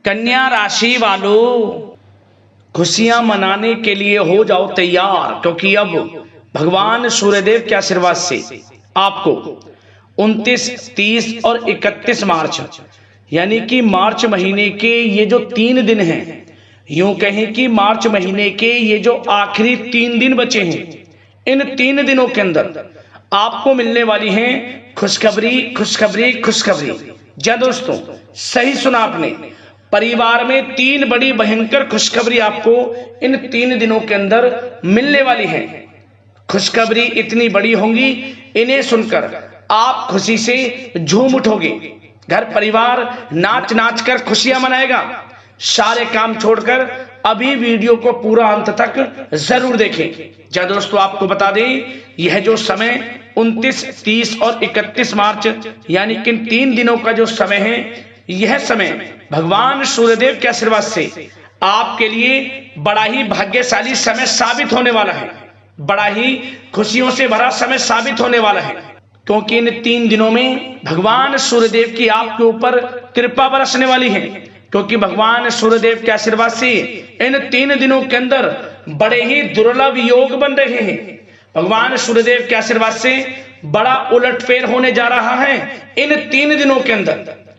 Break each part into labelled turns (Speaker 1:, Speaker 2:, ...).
Speaker 1: कन्या राशि वालों, खुशियां मनाने के लिए हो जाओ तैयार, क्योंकि अब भगवान सूर्यदेव के आशीर्वाद से आपको 29, 30 और 31 मार्च यानी कि मार्च महीने के ये जो 3 दिन हैं, यूं कहें कि मार्च महीने के ये जो आखिरी 3 दिन बचे हैं, इन 3 दिनों के अंदर आपको मिलने वाली हैं खुशखबरी खुशखबरी खुशखबरी। जी दोस्तों, सही सुना आपने, परिवार में 3 बड़ी भयंकर खुशखबरी आपको इन 3 दिनों के अंदर मिलने वाली है। खुशखबरी इतनी बड़ी होंगी, इन्हें सुनकर आप खुशी से झूम उठोगे। घर परिवार नाच नाच कर खुशियां मनाएगा। सारे काम छोड़कर अभी वीडियो को पूरा अंत तक जरूर देखें। जी दोस्तों, आपको बता दें, यह जो समय 29, 30 और 31 मार्च यानी कि 3 दिनों का जो समय है, यह समय भगवान सूर्यदेव के आशीर्वाद से आपके लिए बड़ा ही भाग्यशाली समय साबित होने वाला है। बड़ा ही खुशियों से भरा समय साबित होने वाला है, क्योंकि इन 3 दिनों में भगवान सूर्यदेव की आपके ऊपर कृपा बरसने वाली है। क्योंकि भगवान सूर्यदेव के आशीर्वाद से इन 3 दिनों के अंदर बड़े ही दुर्लभ योग बन रहे हैं। भगवान सूर्यदेव के आशीर्वाद से बड़ा उलटफेर होने जा रहा है इन 3 दिनों के अंदर,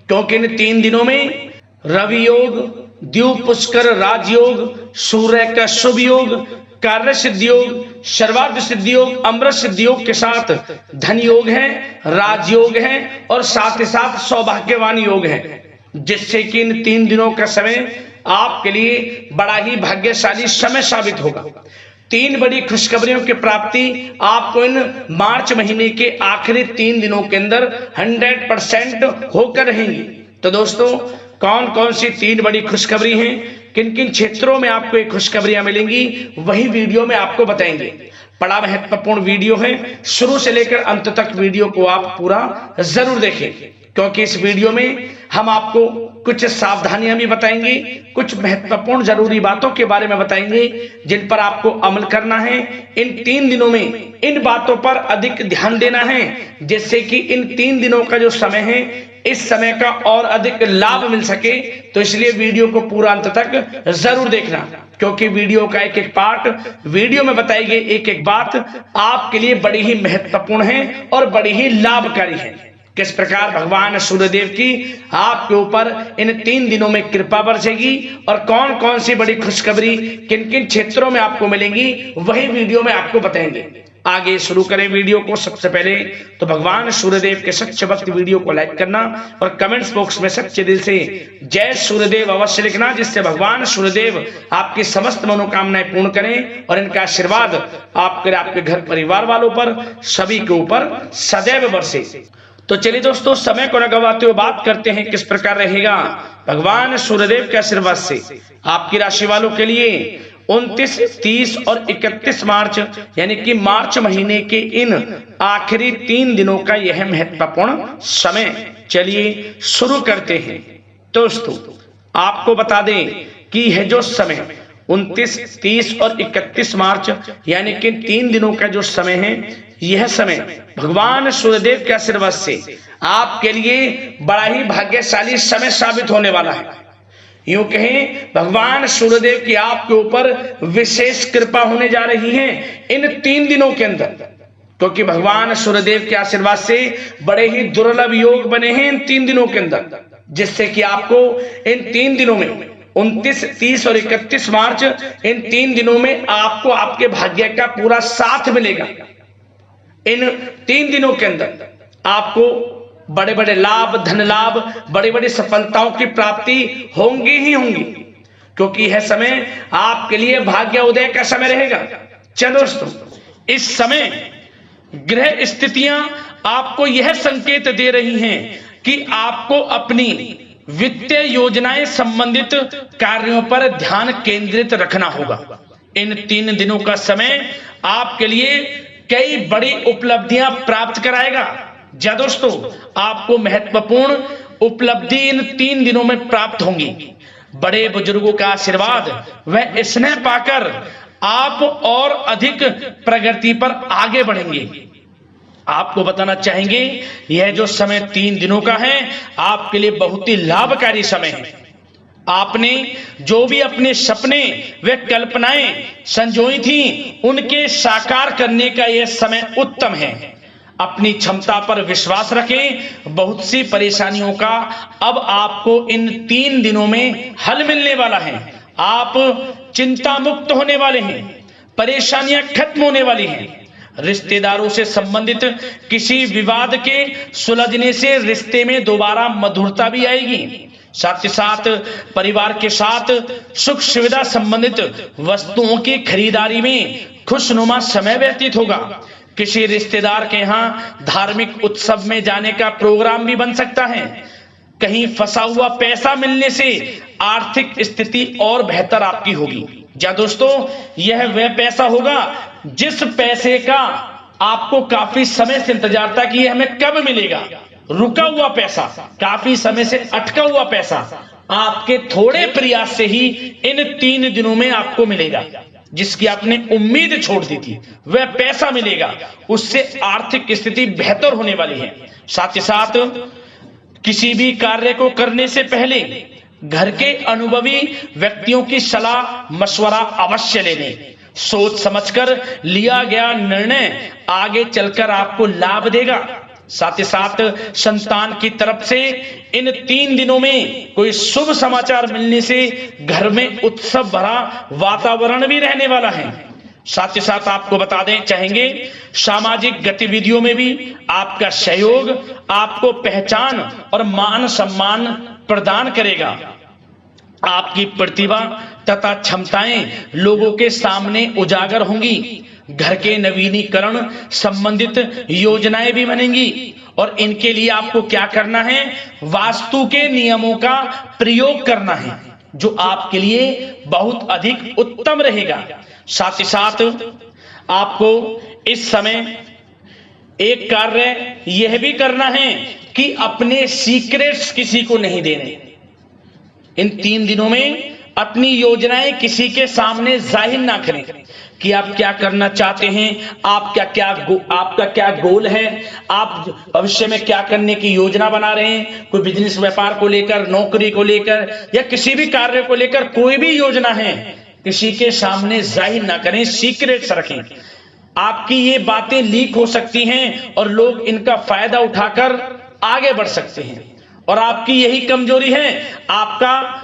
Speaker 1: क्योंकि इन 3 दिनों में रवि योग, द्यूप पुष्कर राजयोग, सूर्य का शुभ योग, कार्य सिद्धि योग, सर्वार्थ सिद्धि योग, अमृत सिद्धि योग के साथ धन योग है, राजयोग है और साथ ही साथ सौभाग्यवान योग है, जिससे कि इन 3 दिनों का समय आपके लिए बड़ा ही भाग्यशाली समय साबित होगा। 3 बड़ी खुशखबरियों की प्राप्ति आपको इन मार्च महीने के आखिरी 3 दिनों के अंदर 100% होकर रहेंगी। तो दोस्तों, कौन कौन सी 3 बड़ी खुशखबरी हैं, किन किन क्षेत्रों में आपको ये खुशखबरियां मिलेंगी, वही वीडियो में आपको बताएंगे। बड़ा महत्वपूर्ण वीडियो है, शुरू से लेकर अंत तक वीडियो को आप पूरा जरूर देखें, क्योंकि इस वीडियो में हम आपको कुछ सावधानियां भी बताएंगे, कुछ महत्वपूर्ण जरूरी बातों के बारे में बताएंगे जिन पर आपको अमल करना है। इन 3 दिनों में इन बातों पर अधिक ध्यान देना है, जिससे कि इन 3 दिनों का जो समय है, इस समय का और अधिक लाभ मिल सके। तो इसलिए वीडियो को पूरा अंत तक जरूर देखना, क्योंकि वीडियो का एक एक पार्ट, वीडियो में बताई गई एक एक बात आपके लिए बड़ी ही महत्वपूर्ण है और बड़ी ही लाभकारी है। किस प्रकार भगवान सूर्यदेव की आपके ऊपर इन 3 दिनों में कृपा बरसेगी और कौन कौन सी बड़ी खुशखबरी किन किन क्षेत्रों में आपको मिलेंगी, वही वीडियो में आपको बताएंगे। आगे शुरू करें वीडियो को। सबसे पहले तो भगवान सूर्यदेव के सच्चे भक्त वीडियो को लाइक करना और कमेंट्स बॉक्स में सच्चे दिल से जय सूर्यदेव अवश्य लिखना, जिससे भगवान सूर्यदेव आपकी समस्त मनोकामनाएं पूर्ण करें और इनका आशीर्वाद आपके घर परिवार वालों पर, सभी के ऊपर सदैव बरसे। तो चलिए दोस्तों, समय को न गवाते हुए बात करते हैं किस प्रकार रहेगा भगवान सूर्यदेव के आशीर्वाद से आपकी राशि वालों के लिए 29, 30 और 31 मार्च यानी कि मार्च महीने के इन आखिरी 3 दिनों का यह महत्वपूर्ण समय। चलिए शुरू करते हैं। दोस्तों, आपको बता दें कि यह जो समय 29, 30 और 31 मार्च यानी कि 3 दिनों का जो समय है, यह समय भगवान सूर्यदेव के आशीर्वाद से आपके लिए बड़ा ही भाग्यशाली समय साबित होने वाला है। यूं कहें, भगवान सूर्यदेव की आपके ऊपर विशेष कृपा होने जा रही है इन 3 दिनों के अंदर, क्योंकि भगवान सूर्यदेव के आशीर्वाद से बड़े ही दुर्लभ योग बने हैं इन 3 दिनों के अंदर, जिससे कि आपको इन 3 दिनों में 29, 30 और 31 मार्च इन 3 दिनों में आपको आपके भाग्य का पूरा साथ मिलेगा। इन 3 दिनों के अंदर आपको बड़े बड़े लाभ, धन लाभ, बड़ी बड़ी सफलताओं की प्राप्ति होंगी ही होंगी, क्योंकि यह समय आपके लिए भाग्य उदय का समय रहेगा। चलो दोस्तों, इस समय ग्रह स्थितियां आपको यह संकेत दे रही हैं कि आपको अपनी वित्तीय योजनाएं संबंधित कार्यों पर ध्यान केंद्रित रखना होगा। इन 3 दिनों का समय आपके लिए कई बड़ी उपलब्धियां प्राप्त कराएगा। जी दोस्तों, आपको महत्वपूर्ण उपलब्धि इन 3 दिनों में प्राप्त होंगी। बड़े बुजुर्गों का आशीर्वाद व स्नेह पाकर आप और अधिक प्रगति पर आगे बढ़ेंगे। आपको बताना चाहेंगे, यह जो समय 3 दिनों का है आपके लिए बहुत ही लाभकारी समय है। आपने जो भी अपने सपने व कल्पनाएं संजोई थी उनके साकार करने का यह समय उत्तम है। अपनी क्षमता पर विश्वास रखें। बहुत सी परेशानियों का अब आपको इन 3 दिनों में हल मिलने वाला है। आप चिंता मुक्त होने वाले हैं। परेशानियां खत्म होने वाली हैं। रिश्तेदारों से संबंधित किसी विवाद के सुलझने से रिश्ते में दोबारा मधुरता भी आएगी। साथ ही साथ परिवार के साथ सुख सुविधा संबंधित वस्तुओं की खरीदारी में खुशनुमा समय व्यतीत होगा। किसी रिश्तेदार के यहाँ धार्मिक उत्सव में जाने का प्रोग्राम भी बन सकता है। कहीं फंसा हुआ पैसा मिलने से आर्थिक स्थिति और बेहतर आपकी होगी। या दोस्तों, यह वह पैसा होगा जिस पैसे का आपको काफी समय से इंतजार था कि यह हमें कब मिलेगा। रुका हुआ पैसा, काफी समय से अटका हुआ पैसा आपके थोड़े प्रयास से ही इन 3 दिनों में आपको मिलेगा। जिसकी आपने उम्मीद छोड़ दी थी वह पैसा मिलेगा। उससे आर्थिक स्थिति बेहतर होने वाली है। साथ ही साथ किसी भी कार्य को करने से पहले घर के अनुभवी व्यक्तियों की सलाह मशवरा अवश्य लेने। सोच समझकर लिया गया निर्णय आगे चलकर आपको लाभ देगा। साथ ही साथ संतान की तरफ से इन 3 दिनों में कोई शुभ समाचार मिलने से घर में उत्सव भरा वातावरण भी रहने वाला है। साथ ही साथ आपको बता दें चाहेंगे, सामाजिक गतिविधियों में भी आपका सहयोग आपको पहचान और मान सम्मान प्रदान करेगा। आपकी प्रतिभा तथा क्षमताएं लोगों के सामने उजागर होंगी। घर के नवीनीकरण संबंधित योजनाएं भी बनेंगी और इनके लिए आपको क्या करना है, वास्तु के नियमों का प्रयोग करना है जो आपके लिए बहुत अधिक उत्तम रहेगा। साथ ही साथ आपको इस समय एक कार्य यह भी करना है कि अपने सीक्रेट्स किसी को नहीं देने। इन 3 दिनों में अपनी योजनाएं किसी के सामने जाहिर ना करें कि आप क्या करना चाहते हैं, आपका क्या गोल है, आप भविष्य में क्या करने की योजना बना रहे हैं। कोई बिजनेस व्यापार को लेकर, नौकरी को लेकर या किसी भी कार्य को लेकर कोई भी योजना है, किसी के सामने जाहिर ना करें, सीक्रेट्स रखें। आपकी ये बातें लीक हो सकती हैं और लोग इनका फायदा उठाकर आगे बढ़ सकते हैं। और आपकी यही कमजोरी है, आपका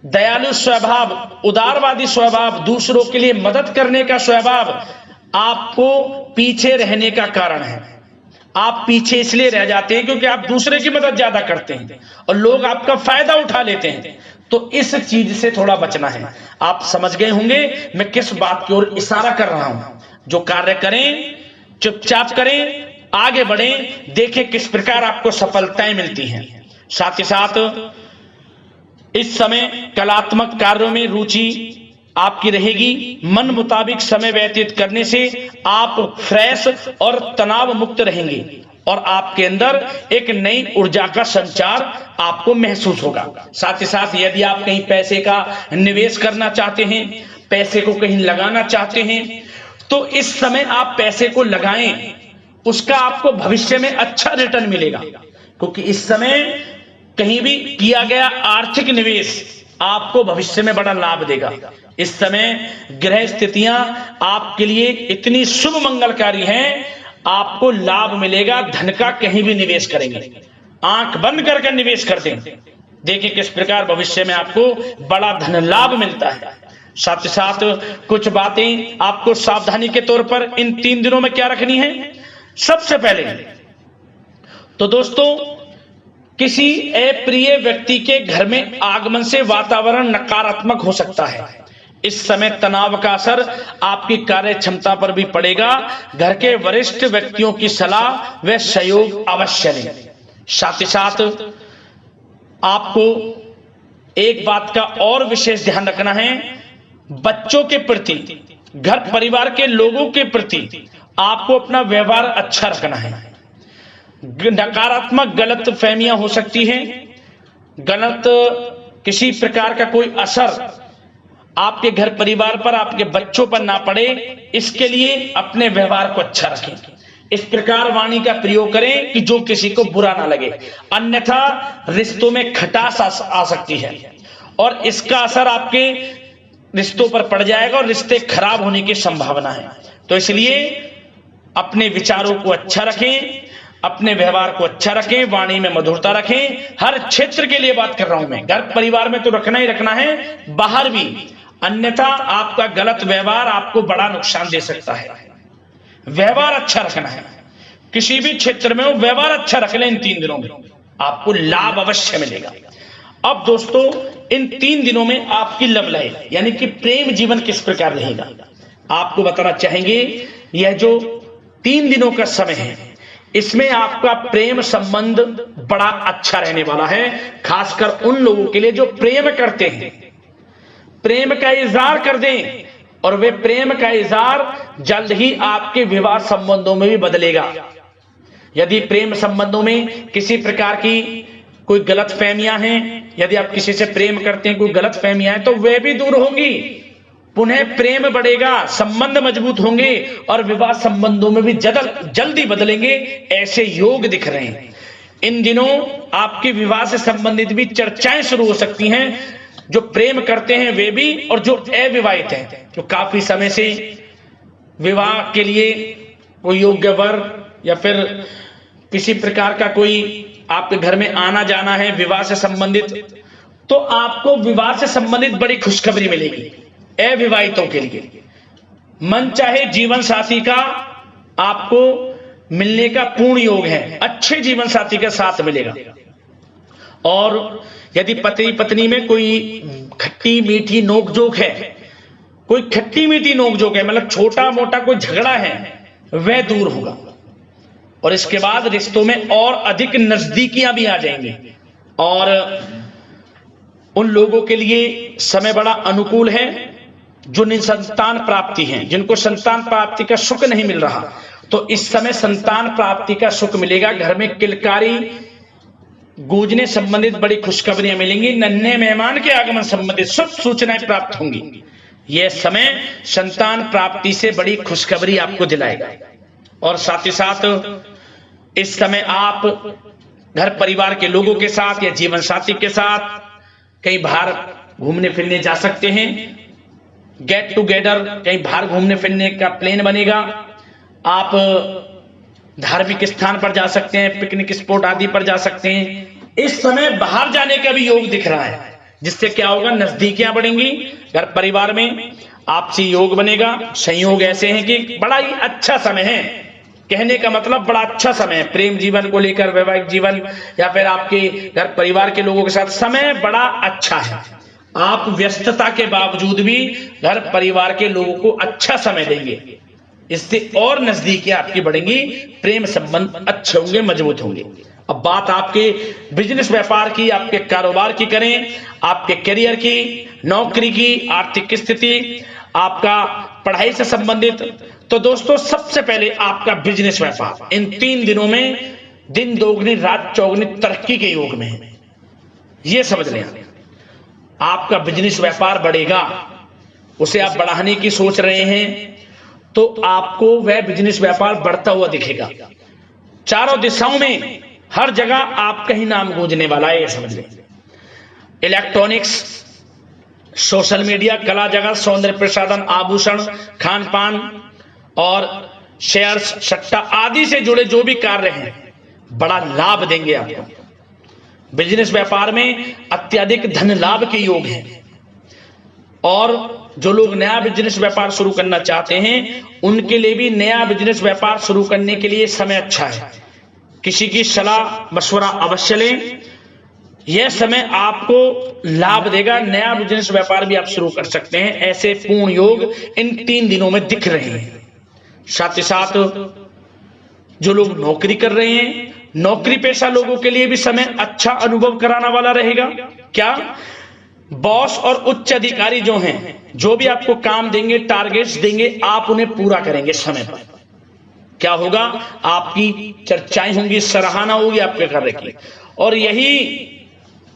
Speaker 1: दयालु स्वभाव, उदारवादी स्वभाव, दूसरों के लिए मदद करने का स्वभाव आपको पीछे रहने का कारण है। आप पीछे इसलिए रह जाते हैं क्योंकि आप दूसरे की मदद ज्यादा करते हैं और लोग आपका फायदा उठा लेते हैं। तो इस चीज से थोड़ा बचना है। आप समझ गए होंगे मैं किस बात की ओर इशारा कर रहा हूं। जो कार्य करें चुपचाप करें, आगे बढ़ें, देखें किस प्रकार आपको सफलताएं मिलती हैं। साथ ही साथ इस समय कलात्मक कार्यों में रुचि आपकी रहेगी। मन मुताबिक समय व्यतीत करने से आप फ्रेश और तनाव मुक्त रहेंगे और आपके अंदर एक नई ऊर्जा का संचार आपको महसूस होगा। साथ ही साथ यदि आप कहीं पैसे का निवेश करना चाहते हैं, पैसे को कहीं लगाना चाहते हैं, तो इस समय आप पैसे को लगाएं। उसका आपको भविष्य में अच्छा रिटर्न मिलेगा क्योंकि इस समय कहीं भी किया गया आर्थिक निवेश आपको भविष्य में बड़ा लाभ देगा। इस समय ग्रह स्थितियां आपके लिए इतनी शुभ मंगलकारी हैं, आपको लाभ मिलेगा। धन का कहीं भी निवेश करेंगे, आंख बंद करके निवेश कर दें, देखिए किस प्रकार भविष्य में आपको बड़ा धन लाभ मिलता है। साथ ही साथ कुछ बातें आपको सावधानी के तौर पर इन 3 दिनों में क्या रखनी है। सबसे पहले तो दोस्तों, किसी अप्रिय व्यक्ति के घर में आगमन से वातावरण नकारात्मक हो सकता है। इस समय तनाव का असर आपकी कार्य क्षमता पर भी पड़ेगा। घर के वरिष्ठ व्यक्तियों की सलाह व सहयोग अवश्य लें। साथ ही साथ आपको एक बात का और विशेष ध्यान रखना है, बच्चों के प्रति, घर परिवार के लोगों के प्रति आपको अपना व्यवहार अच्छा रखना है। नकारात्मक गलत फहमियां हो सकती हैं, गलत किसी प्रकार का कोई असर आपके घर परिवार पर, आपके बच्चों पर ना पड़े, इसके लिए अपने व्यवहार को अच्छा रखें। इस प्रकार वाणी का प्रयोग करें कि जो किसी को बुरा ना लगे, अन्यथा रिश्तों में खटास आ सकती है और इसका असर आपके रिश्तों पर पड़ जाएगा और रिश्ते खराब होने की संभावना है। तो इसलिए अपने विचारों को अच्छा रखें, अपने व्यवहार को अच्छा रखें, वाणी में मधुरता रखें। हर क्षेत्र के लिए बात कर रहा हूं मैं, घर परिवार में तो रखना ही रखना है, बाहर भी, अन्यथा आपका गलत व्यवहार आपको बड़ा नुकसान दे सकता है। व्यवहार अच्छा रखना है, किसी भी क्षेत्र में हो व्यवहार अच्छा रख लें, इन 3 दिनों में आपको लाभ अवश्य मिलेगा। अब दोस्तों इन 3 दिनों में आपकी लव लाइफ यानी कि प्रेम जीवन किस प्रकार रहेगा आपको बताना चाहेंगे। यह जो 3 दिनों का समय है, इसमें आपका प्रेम संबंध बड़ा अच्छा रहने वाला है, खासकर उन लोगों के लिए जो प्रेम करते हैं, प्रेम का इजहार कर दें, और वे प्रेम का इजहार जल्द ही आपके विवाह संबंधों में भी बदलेगा। यदि प्रेम संबंधों में किसी प्रकार की कोई गलत फहमियां हैं, यदि आप किसी से प्रेम करते हैं, कोई गलत फहमियां हैं, तो वे भी दूर होंगी, पुनः प्रेम बढ़ेगा, संबंध मजबूत होंगे और विवाह संबंधों में भी जल्दी बदलेंगे, ऐसे योग दिख रहे हैं। इन दिनों आपके विवाह से संबंधित भी चर्चाएं शुरू हो सकती हैं, जो प्रेम करते हैं वे भी और जो अविवाहित हैं, जो काफी समय से विवाह के लिए कोई योग्य वर या फिर किसी प्रकार का कोई आपके घर में आना जाना है विवाह से संबंधित, तो आपको विवाह से संबंधित बड़ी खुशखबरी मिलेगी। अविवाहितों के लिए मन चाहे जीवन साथी का आपको मिलने का पूर्ण योग है, अच्छे जीवन साथी के साथ मिलेगा। और यदि पति पत्नी में कोई खट्टी मीठी नोकझोंक है, कोई खट्टी मीठी नोकझोंक है, मतलब छोटा मोटा कोई झगड़ा है, वह दूर होगा और इसके बाद रिश्तों में और अधिक नजदीकियां भी आ जाएंगी। और उन लोगों के लिए समय बड़ा अनुकूल है जो निसंतान प्राप्ति है, जिनको संतान प्राप्ति का सुख नहीं मिल रहा, तो इस समय संतान प्राप्ति का सुख मिलेगा। घर में किलकारी गूंजने संबंधित बड़ी खुशखबरियां मिलेंगी, नन्हे मेहमान के आगमन संबंधित शुभ सूचनाएं प्राप्त होंगी। यह समय संतान प्राप्ति से बड़ी खुशखबरी आपको दिलाएगा। और साथ ही साथ इस समय आप घर परिवार के लोगों के साथ या जीवन साथी के साथ कहीं बाहर घूमने फिरने जा सकते हैं, गेट टुगेदर कहीं बाहर घूमने फिरने का प्लान बनेगा। आप धार्मिक स्थान पर जा सकते हैं, पिकनिक स्पॉट आदि पर जा सकते हैं। इस समय बाहर जाने का भी योग दिख रहा है, जिससे क्या होगा, नजदीकियां बढ़ेंगी, घर परिवार में आपसी योग बनेगा। संयोग ऐसे हैं कि बड़ा ही अच्छा समय है, कहने का मतलब बड़ा अच्छा समय है प्रेम जीवन को लेकर, वैवाहिक जीवन या फिर आपके घर परिवार के लोगों के साथ समय बड़ा अच्छा है। आप व्यस्तता के बावजूद भी घर परिवार के लोगों को अच्छा समय देंगे, इससे और नजदीकियां आपकी बढ़ेंगी, प्रेम संबंध अच्छे होंगे, मजबूत होंगे। अब बात आपके बिजनेस व्यापार की, आपके कारोबार की करें, आपके करियर की, नौकरी की, आर्थिक स्थिति, आपका पढ़ाई से संबंधित, तो दोस्तों सबसे पहले आपका बिजनेस व्यापार इन 3 दिनों में दिन दोगुनी रात चौगुनी तरक्की के योग में है। यह समझ लें, आपका बिजनेस व्यापार बढ़ेगा, उसे आप बढ़ाने की सोच रहे हैं, तो आपको वह बिजनेस व्यापार बढ़ता हुआ दिखेगा। चारों दिशाओं में हर जगह आपका ही नाम गूंजने वाला है, यह समझ लें। इलेक्ट्रॉनिक्स, सोशल मीडिया, कला जगत, सौंदर्य प्रसाधन, आभूषण, खान पान और शेयर्स, सट्टा आदि से जुड़े जो भी कार्य हैं, बड़ा लाभ देंगे आपको। बिजनेस व्यापार में अत्यधिक धन लाभ के योग हैं। और जो लोग नया बिजनेस व्यापार शुरू करना चाहते हैं, उनके लिए भी नया बिजनेस व्यापार शुरू करने के लिए समय अच्छा है। किसी की सलाह मशवरा अवश्य लें, यह समय आपको लाभ देगा, नया बिजनेस व्यापार भी आप शुरू कर सकते हैं। ऐसे पूर्ण योग इन 3 दिनों में दिख रहे हैं। साथ ही साथ जो लोग नौकरी कर रहे हैं, नौकरी पेशा लोगों के लिए भी समय अच्छा अनुभव कराने वाला रहेगा। क्या बॉस और उच्च अधिकारी जो हैं, जो भी आपको काम देंगे, टारगेट्स देंगे, आप उन्हें पूरा करेंगे समय पर। क्या होगा, आपकी चर्चाएं होंगी, सराहना होगी आपके कार्य की, और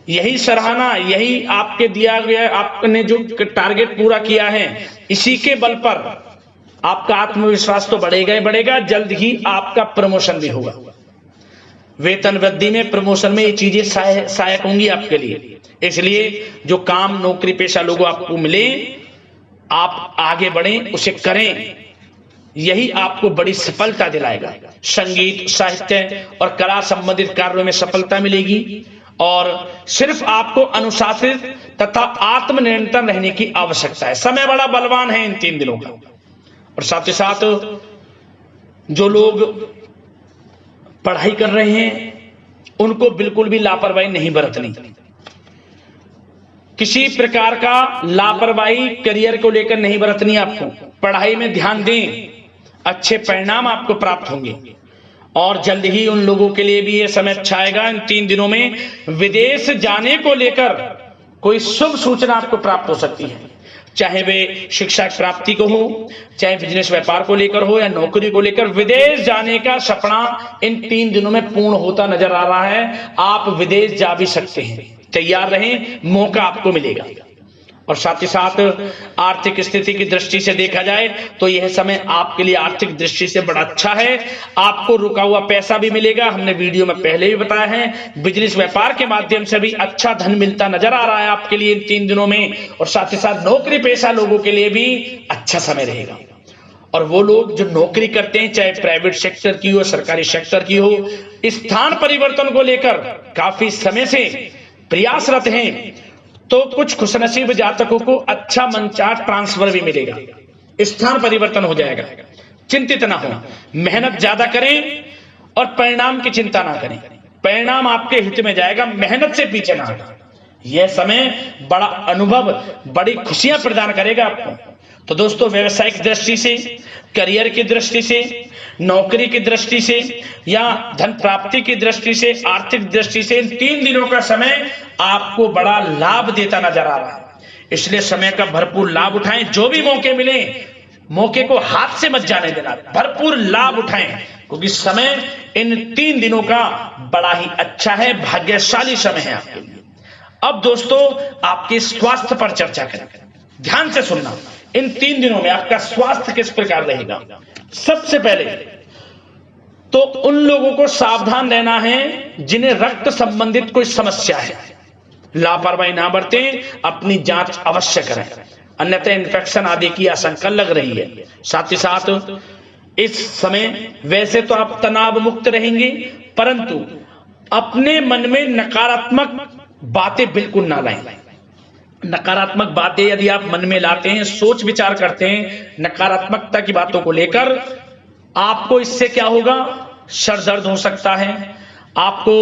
Speaker 1: यही सराहना, यही आपके दिया गया, आपने जो टारगेट पूरा किया है, इसी के बल पर आपका आत्मविश्वास तो बढ़ेगा ही बढ़ेगा, जल्द ही आपका प्रमोशन भी होगा। वेतन वृद्धि में, प्रमोशन में ये चीजें सहायक होंगी आपके लिए। इसलिए जो काम नौकरी पेशा लोगों आपको मिले, आप आगे बढ़ें, उसे करें, यही आपको बड़ी सफलता दिलाएगा। संगीत, साहित्य और कला संबंधित कार्यों में सफलता मिलेगी और सिर्फ आपको अनुशासित तथा आत्मनियंत्रण रहने की आवश्यकता है। समय बड़ा बलवान है इन 3 दिनों का। और साथ ही साथ जो लोग पढ़ाई कर रहे हैं उनको बिल्कुल भी लापरवाही नहीं बरतनी। किसी प्रकार का लापरवाही करियर को लेकर नहीं बरतनी। आपको पढ़ाई में ध्यान दें, अच्छे परिणाम आपको प्राप्त होंगे। और जल्द ही उन लोगों के लिए भी यह समय अच्छा आएगा। इन 3 दिनों में विदेश जाने को लेकर कोई शुभ सूचना आपको प्राप्त हो सकती है, चाहे वे शिक्षा प्राप्ति को हो, चाहे बिजनेस व्यापार को लेकर हो या नौकरी को लेकर। विदेश जाने का सपना इन 3 दिनों में पूर्ण होता नजर आ रहा है। आप विदेश जा भी सकते हैं, तैयार रहें, मौका आपको मिलेगा। और साथ ही साथ आर्थिक स्थिति की दृष्टि से देखा जाए तो यह समय आपके लिए आर्थिक दृष्टि से बड़ा अच्छा है। आपको रुका हुआ पैसा भी मिलेगा, हमने वीडियो में पहले भी बताया है। बिजनेस व्यापार के माध्यम से भी अच्छा धन मिलता नजर आ रहा है आपके लिए इन 3 दिनों में। और साथ ही साथ नौकरी पेशा लोगों के लिए भी अच्छा समय रहेगा। और वो लोग जो नौकरी करते हैं, चाहे प्राइवेट सेक्टर की हो, सरकारी सेक्टर की हो, स्थान परिवर्तन को लेकर काफी समय से प्रयासरत हैं, तो कुछ खुशनसीब जातकों को अच्छा मनचाहा ट्रांसफर भी मिलेगा, स्थान परिवर्तन हो जाएगा। चिंतित ना हो, मेहनत ज्यादा करें और परिणाम की चिंता ना करें। परिणाम आपके हित में जाएगा, मेहनत से पीछे ना हटें। यह समय बड़ा अनुभव, बड़ी खुशियां प्रदान करेगा आपको। तो दोस्तों, व्यवसायिक दृष्टि से, करियर की दृष्टि से, नौकरी की दृष्टि से या धन प्राप्ति की दृष्टि से, आर्थिक दृष्टि से इन 3 दिनों का समय आपको बड़ा लाभ देता नजर आ रहा है। इसलिए समय का भरपूर लाभ उठाएं। जो भी मौके मिले, मौके को हाथ से मत जाने देना, भरपूर लाभ उठाएं, क्योंकि समय इन 3 दिनों का बड़ा ही अच्छा है, भाग्यशाली समय है आपके लिए। अब दोस्तों, आपके स्वास्थ्य पर चर्चा करें। ध्यान से सुनना, इन 3 दिनों में आपका स्वास्थ्य किस प्रकार रहेगा। सबसे पहले तो उन लोगों को सावधान रहना है जिन्हें रक्त संबंधित कोई समस्या है। लापरवाही ना बरतें, अपनी जांच अवश्य करें, अन्यथा इन्फेक्शन आदि की आशंका लग रही है। साथ ही साथ इस समय वैसे तो आप तनाव मुक्त रहेंगे, परंतु अपने मन में नकारात्मक बातें बिल्कुल ना लाएं। नकारात्मक बातें यदि आप मन में लाते हैं, सोच विचार करते हैं नकारात्मकता की बातों को लेकर, आपको इससे क्या होगा, सर दर्द हो सकता है, आपको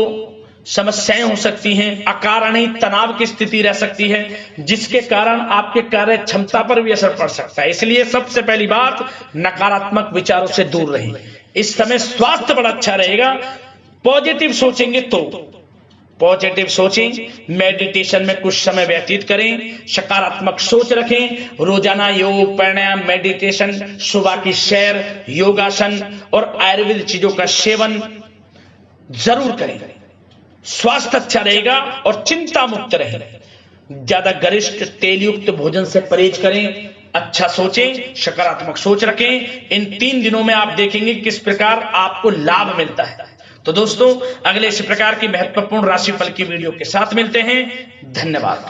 Speaker 1: समस्याएं हो सकती हैं, अकारण ही तनाव की स्थिति रह सकती है, जिसके कारण आपके कार्य क्षमता पर भी असर पड़ सकता है। इसलिए सबसे पहली बात, नकारात्मक विचारों से दूर रहें। इस समय स्वास्थ्य बड़ा अच्छा रहेगा। पॉजिटिव सोचेंगे तो पॉजिटिव सोचें, मेडिटेशन में कुछ समय व्यतीत करें, सकारात्मक सोच रखें, रोजाना योग, प्राणायाम, मेडिटेशन, सुबह की सैर, योगासन और आयुर्वेद चीजों का सेवन जरूर करें। स्वास्थ्य अच्छा रहेगा और चिंता मुक्त रहें। ज्यादा गरिष्ठ तेलयुक्त भोजन से परहेज करें, अच्छा सोचें, सकारात्मक सोच रखें। इन 3 दिनों में आप देखेंगे किस प्रकार आपको लाभ मिलता है। तो दोस्तों, अगले इस प्रकार की महत्वपूर्ण राशिफल की वीडियो के साथ मिलते हैं। धन्यवाद।